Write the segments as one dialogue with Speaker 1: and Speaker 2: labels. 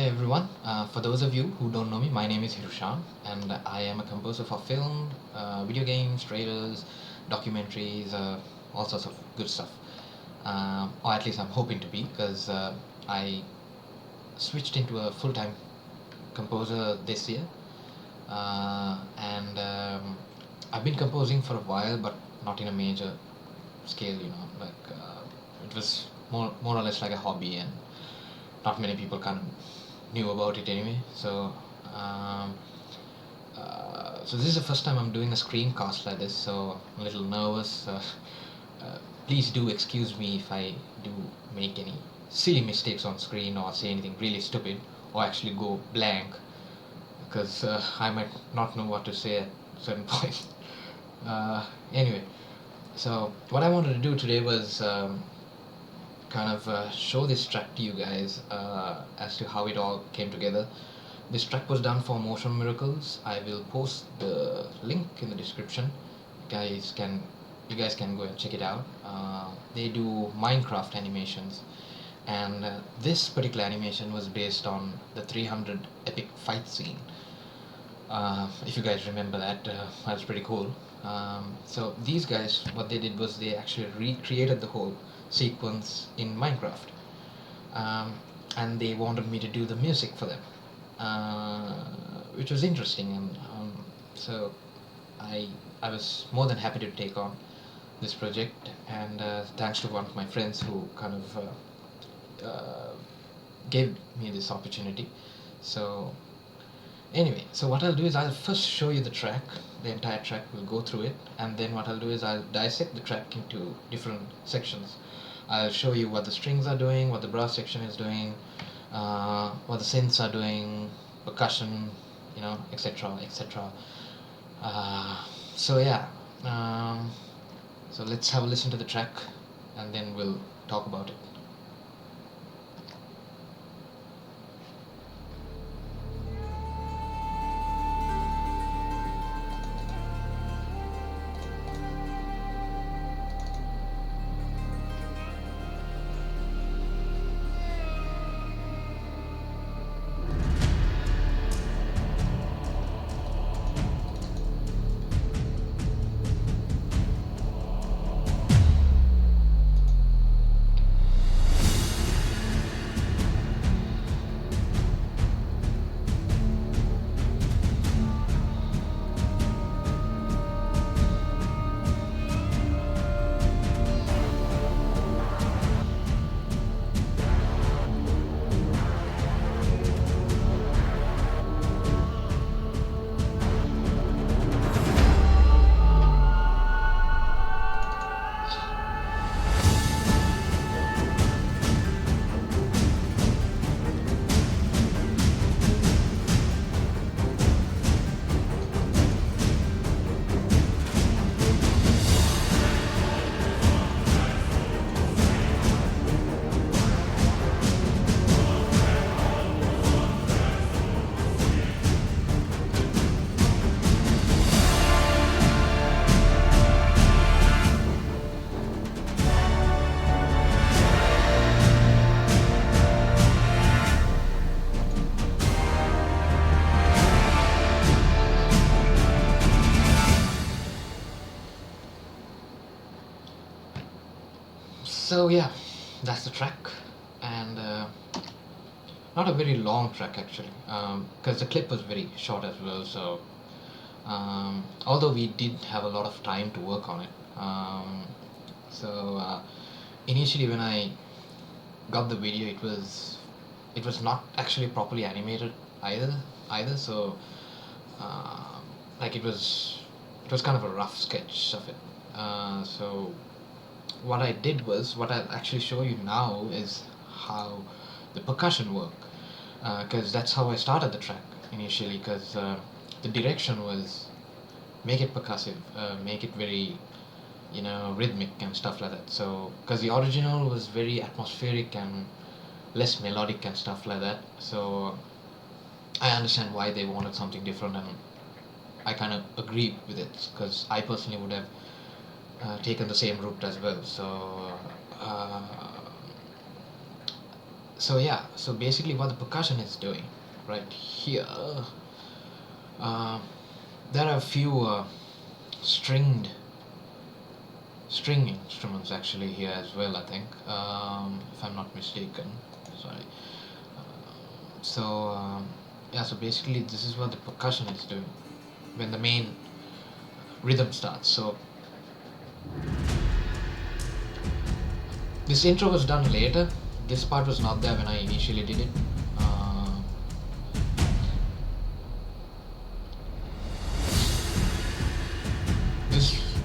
Speaker 1: everyone. For those of you who don't know me, my name is Hirushan, and I am a composer for film, video games, trailers, documentaries, all sorts of good stuff. Or at least I'm hoping to be, because I switched into a full-time composer this year, and I've been composing for a while, but not in a major scale. It was more or less like a hobby, and not many people kind of knew about it anyway. So this is the first time I'm doing a screencast like this, so I'm a little nervous. Please do excuse me if I do make any silly mistakes on screen or say anything really stupid or actually go blank, because I might not know what to say at certain points. Anyway, so what I wanted to do today was show this track to you guys as to how it all came together. This track was done for Motion Miracles. I will post the link in the description. You guys can go and check it out. They do Minecraft animations, and this particular animation was based on the 300 epic fight scene. If you guys remember that, was pretty cool. So these guys, what they did was they actually recreated the whole sequence in Minecraft, and they wanted me to do the music for them, which was interesting, and so I was more than happy to take on this project, and thanks to one of my friends who kind of gave me this opportunity. So anyway, so what I'll do is I'll first show you the track, the entire track. We'll go through it, and then what I'll do is I'll dissect the track into different sections. I'll show you what the strings are doing, what the brass section is doing, what the synths are doing, percussion, etc., etc. So yeah, so let's have a listen to the track, and then we'll talk about it. So yeah, that's the track, and not a very long track actually, because the clip was very short as well. So although we did have a lot of time to work on it, initially when I got the video, it was not actually properly animated either. So it was kind of a rough sketch of it. So what I did was, what I'll actually show you now is how the percussion work, because that's how I started the track initially, because the direction was make it percussive, make it very rhythmic and stuff like that. So because the original was very atmospheric and less melodic and stuff like that, so I understand why they wanted something different, and I kind of agree with it, because I personally would have taken the same route as well. So So yeah, so basically what the percussion is doing right here, uh, there are a few string instruments actually here as well, I think, if I'm not mistaken. Sorry. So yeah, so basically this is what the percussion is doing when the main rhythm starts. So this intro was done later. This part was not there when I initially did it.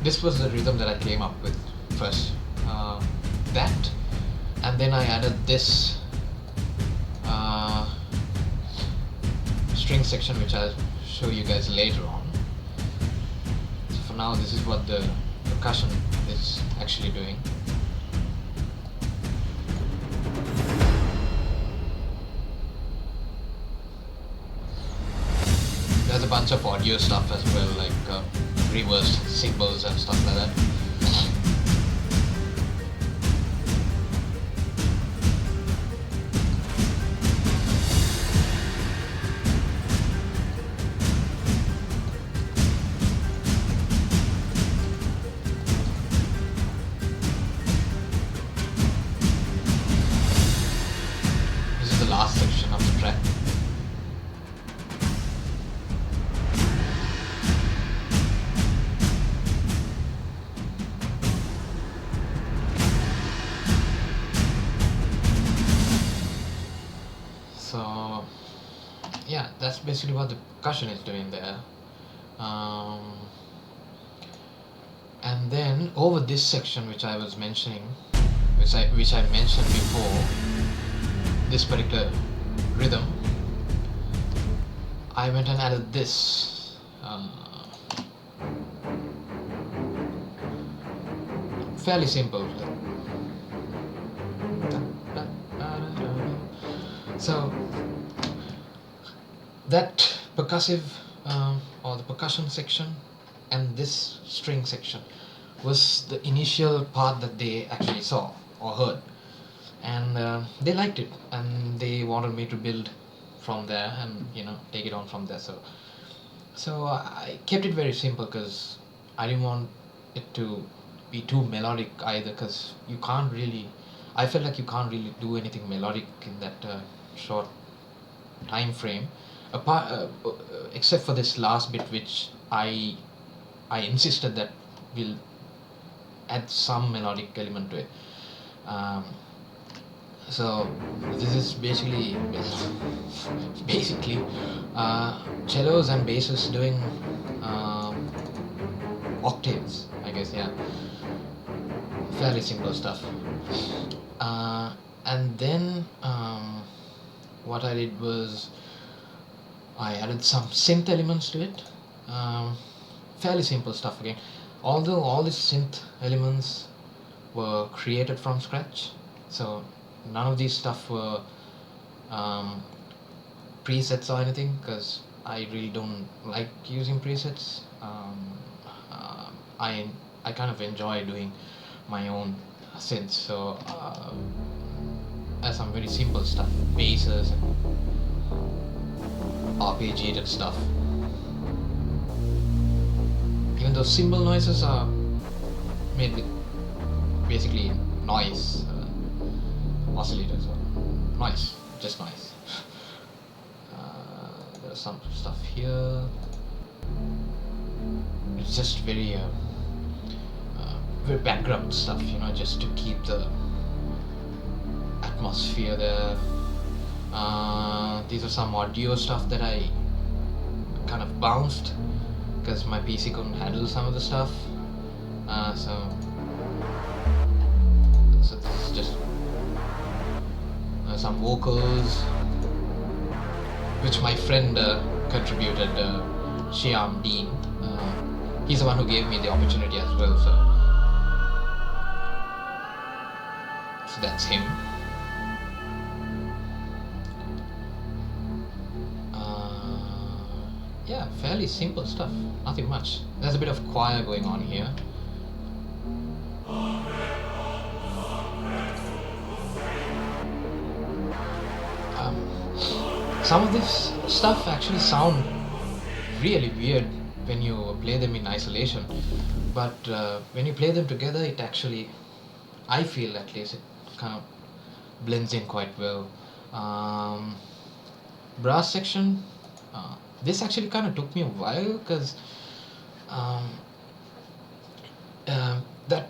Speaker 1: This was the rhythm that I came up with first. That, and then I added this string section, which I'll show you guys later on. So for now, this is what the percussion is actually doing. There's a bunch of audio stuff as well, like reversed cymbals and stuff like that. This is the last section of the track. So yeah, that's basically what the percussion is doing there. And then over this section, which I was mentioning, which I mentioned before, this particular rhythm, I went and added this. Fairly simple. So that percussive or the percussion section and this string section was the initial part that they actually saw or heard, and they liked it, and they wanted me to build from there and take it on from there. So I kept it very simple because I didn't want it to be too melodic either, because I felt like you can't really do anything melodic in that short time frame, except for this last bit, which I insisted that we'll add some melodic element to it. So this is basically cellos and basses doing octaves, I guess. Yeah, fairly simple stuff. And then what I did was I added some synth elements to it. Fairly simple stuff again. Although all these synth elements were created from scratch, so none of these stuff were presets or anything, because I really don't like using presets. I kind of enjoy doing my own synths, so some very simple stuff, basses and arpeggiated stuff. Even those cymbal noises are made with basically noise, oscillators or noise, just noise. There's some stuff here. It's just very background stuff, just to keep the atmosphere there. These are some audio stuff that I kind of bounced because my PC couldn't handle some of the stuff. So this is just some vocals, which my friend contributed, HirushanDM. He's the one who gave me the opportunity as well. So that's him. Yeah, fairly simple stuff, nothing much. There's a bit of choir going on here. some of this stuff actually sound really weird when you play them in isolation, but when you play them together, it actually, I feel at least, it kind of blends in quite well. Um, Brass section, this actually kind of took me a while because um, that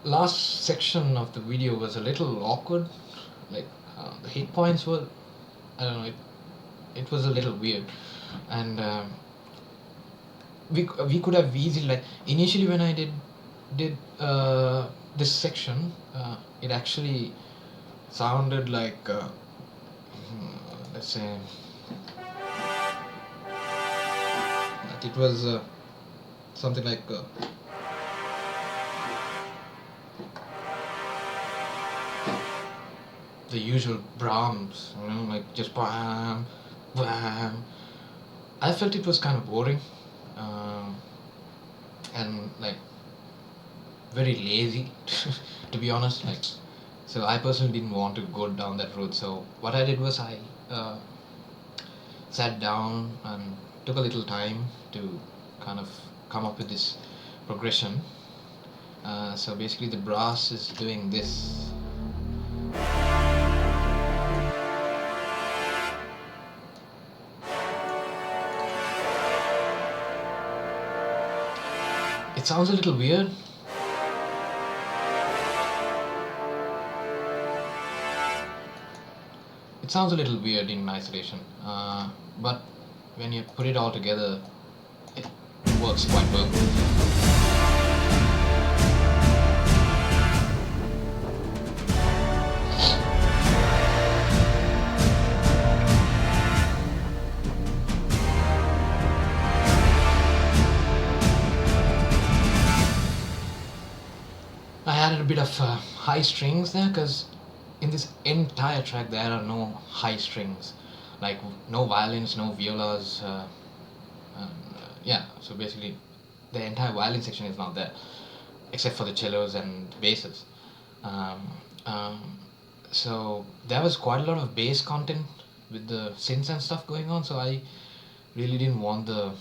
Speaker 1: last section of the video was a little awkward. Like the hit points were, I don't know, it was a little weird, and we could have easily, like, initially when I did this section, it actually sounded like let's say that it was something like the usual Brahms, like just bam, bam. I felt it was kind of boring, and like very lazy, to be honest. Like, so I personally didn't want to go down that road. So what I did was I sat down and took a little time to kind of come up with this progression. So basically, the brass is doing this. It sounds a little weird. It sounds a little weird in isolation, but when you put it all together, it works quite well. I added a bit of high strings there because in this entire track there are no high strings, like no violins, no violas, yeah. So basically, the entire violin section is not there, except for the cellos and basses. Um, um, so there was quite a lot of bass content with the synths and stuff going on. So I really didn't want the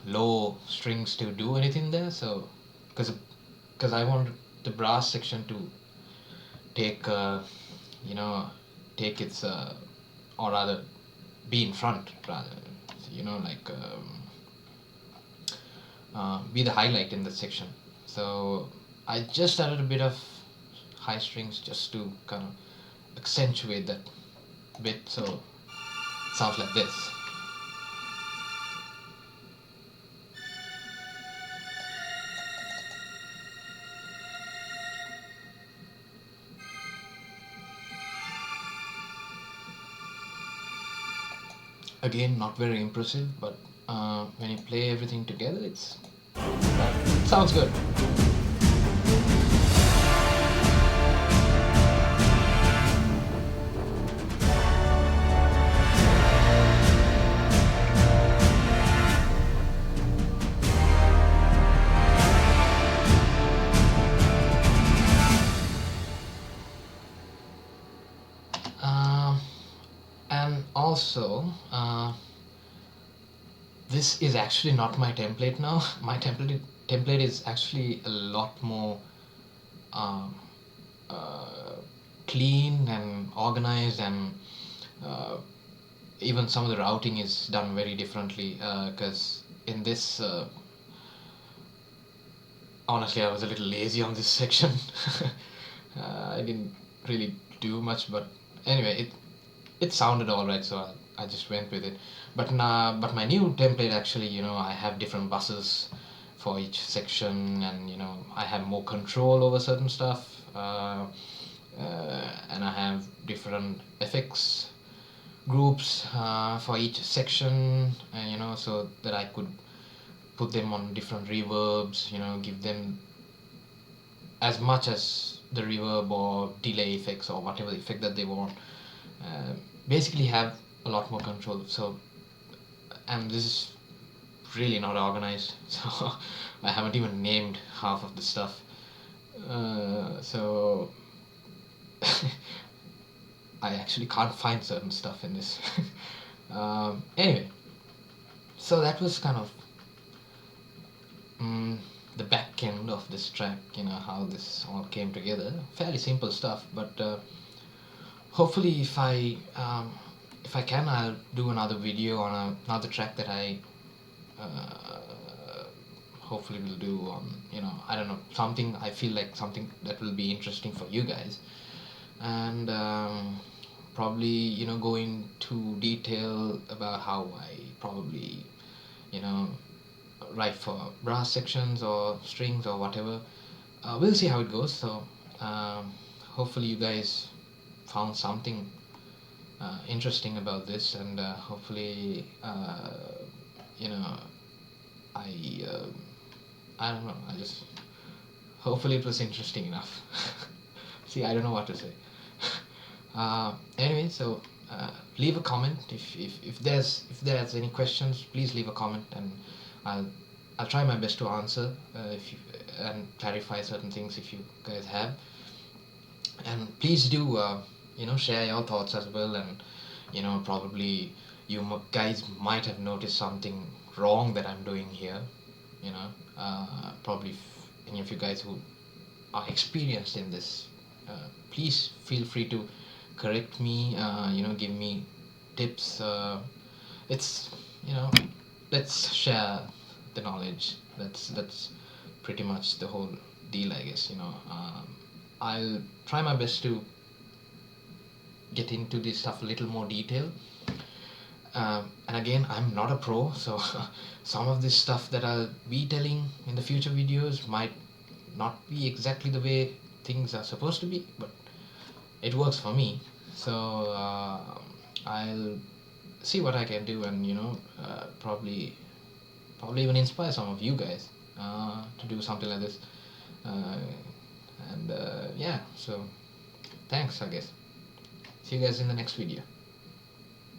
Speaker 1: low strings to do anything there. So because I wanted the brass section to take take its or rather be in front, rather, like be the highlight in the section. So I just added a bit of high strings just to kind of accentuate that bit, so it sounds like this. Again, not very impressive, but when you play everything together, it sounds good. And also, this is actually not my template now. My template is actually a lot more um, uh, clean and organized, and even some of the routing is done very differently. Because in this, honestly, I was a little lazy on this section. I didn't really do much, but anyway, it sounded all right, so I just went with it. But my new template, actually, I have different buses for each section, and I have more control over certain stuff, and I have different effects groups for each section, so that I could put them on different reverbs, give them as much as the reverb or delay effects or whatever effect that they want. Basically have a lot more control. So, and this is really not organized, so I haven't even named half of the stuff. So I actually can't find certain stuff in this. Anyway, so that was kind of mm, the back end of this track, how this all came together. Fairly simple stuff, but hopefully if I can, I'll do another video on another track that I hopefully will do on, I don't know, something I feel like something that will be interesting for you guys. And probably go into detail about how I probably you know write for brass sections or strings or whatever. We'll see how it goes. So hopefully you guys found something interesting about this, and hopefully you know I I don't know, I just hopefully it was interesting enough. See, I don't know what to say. Anyway, so leave a comment if there's any questions. Please leave a comment, and I'll I'll try my best to answer if you and clarify certain things if you guys have. And please do share your thoughts as well. And probably guys might have noticed something wrong that I'm doing here. Probably any of you guys who are experienced in this, please feel free to correct me, give me tips. It's you know let's share the knowledge. That's pretty much the whole deal, I guess. I'll try my best to get into this stuff a little more detail. And again, I'm not a pro, so some of this stuff that I'll be telling in the future videos might not be exactly the way things are supposed to be, but it works for me. So I'll see what I can do, and probably even inspire some of you guys to do something like this. uh, and yeah, so thanks, I guess. See you guys in the next video.